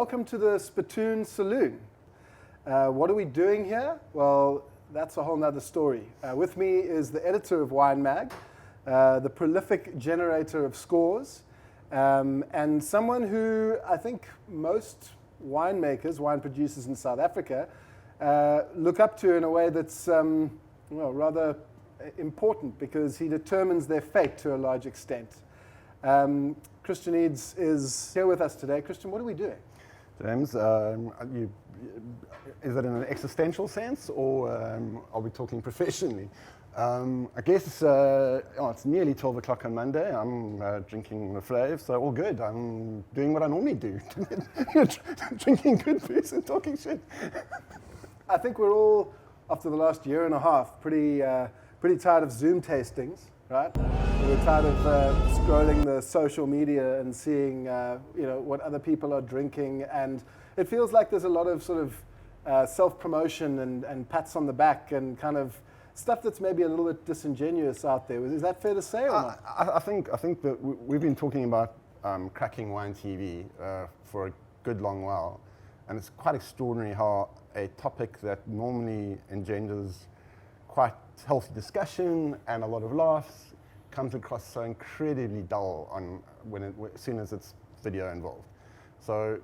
Welcome to the Spittoon Saloon. What are we doing here? Well, that's a whole nother story. With me is the editor of Winemag, the prolific generator of scores, and someone who I think most winemakers, wine producers in South Africa, look up to in a way that's rather important because he determines their fate to a large extent. Christian Eedes is here with us today. Christian, what are we doing? James, is it in an existential sense, or are we talking professionally? I guess it's nearly 12 o'clock on Monday. I'm drinking the Flave, so all good. I'm doing what I normally do, drinking good booze and talking shit. I think we're all, after the last year and a half, pretty tired of Zoom tastings, right? We're tired of scrolling the social media and seeing what other people are drinking, and it feels like there's a lot of sort of self-promotion and pats on the back and kind of stuff that's maybe a little bit disingenuous out there. Is that fair to say or not? I think that we've been talking about cracking wine TV for a good long while, and it's quite extraordinary how a topic that normally engenders quite healthy discussion and a lot of laughs comes across so incredibly dull as soon as it's video involved. So,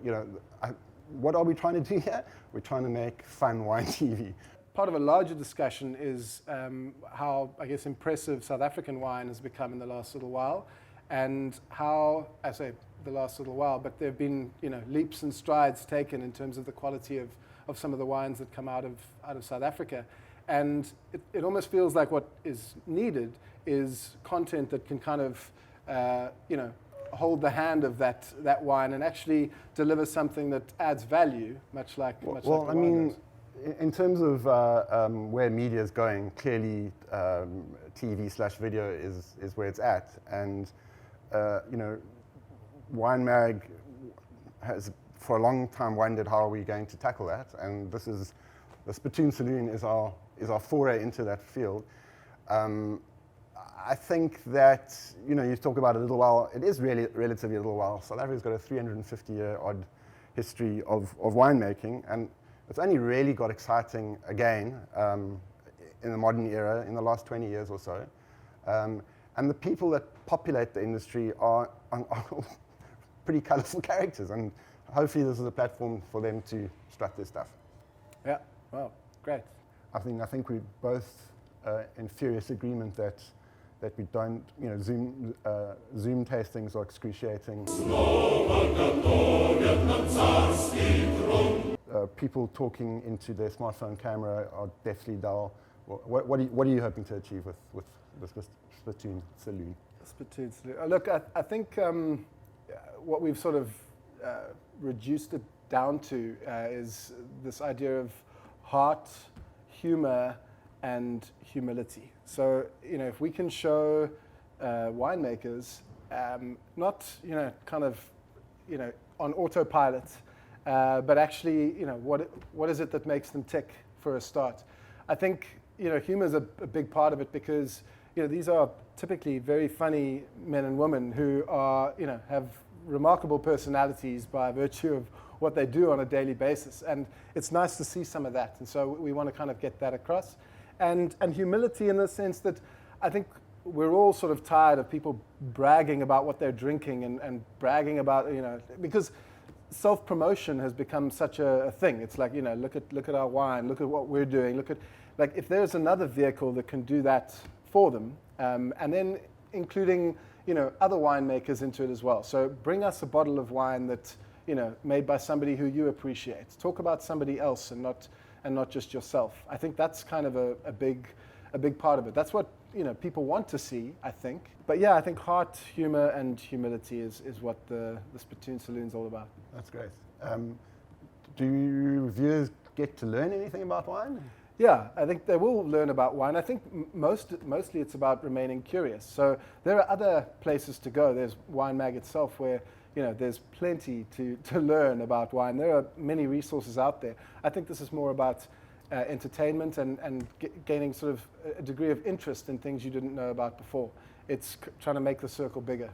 what are we trying to do here? We're trying to make fun wine TV. Part of a larger discussion is how, I guess, impressive South African wine has become in the last little while, and how, I say the last little while, but there have been leaps and strides taken in terms of the quality of some of the wines that come out of South Africa. And it almost feels like what is needed is content that can kind of, hold the hand of that wine and actually deliver something that adds value, much like I mean, in terms of where media is going, clearly TV/video is where it's at, and Winemag has for a long time wondered how are we going to tackle that, and the Spittoon Saloon is our foray into that field. I think that, you talk about a little while, it is really relatively a little while. South Africa's got a 350-year-odd history of winemaking, and it's only really got exciting again in the modern era, in the last 20 years or so. And the people that populate the industry are pretty colorful characters, and hopefully this is a platform for them to strut their stuff. Yeah, well, great. I think we're both in furious agreement that we don't, Zoom tastings are excruciating. People talking into their smartphone camera are deathly dull. What are you hoping to achieve with the Spittoon Saloon? Spittoon Saloon. Look, I think what we've sort of reduced it down to is this idea of heart, humor, and humility. So, if we can show winemakers not, kind of, on autopilot, but actually, what is it that makes them tick for a start? I think, humor is a big part of it because, these are typically very funny men and women who are, have remarkable personalities by virtue of what they do on a daily basis, and it's nice to see some of that, and so we want to kind of get that across, and humility in the sense that I think we're all sort of tired of people bragging about what they're drinking and bragging about, because self-promotion has become such a thing. It's like, look at our wine, look at what we're doing, like if there's another vehicle that can do that for them, and then including other winemakers into it as well. So bring us a bottle of wine that made by somebody who you appreciate. Talk about somebody else and not just yourself. I think that's kind of a big part of it. That's what people want to see, I think. But yeah, I think heart, humor, and humility is what the Spittoon Saloon's all about. That's great. Do viewers get to learn anything about wine? Yeah, I think they will learn about wine. I think mostly it's about remaining curious. So there are other places to go. There's Winemag itself where there's plenty to learn about wine. There are many resources out there. I think this is more about entertainment and gaining sort of a degree of interest in things you didn't know about before. It's trying to make the circle bigger.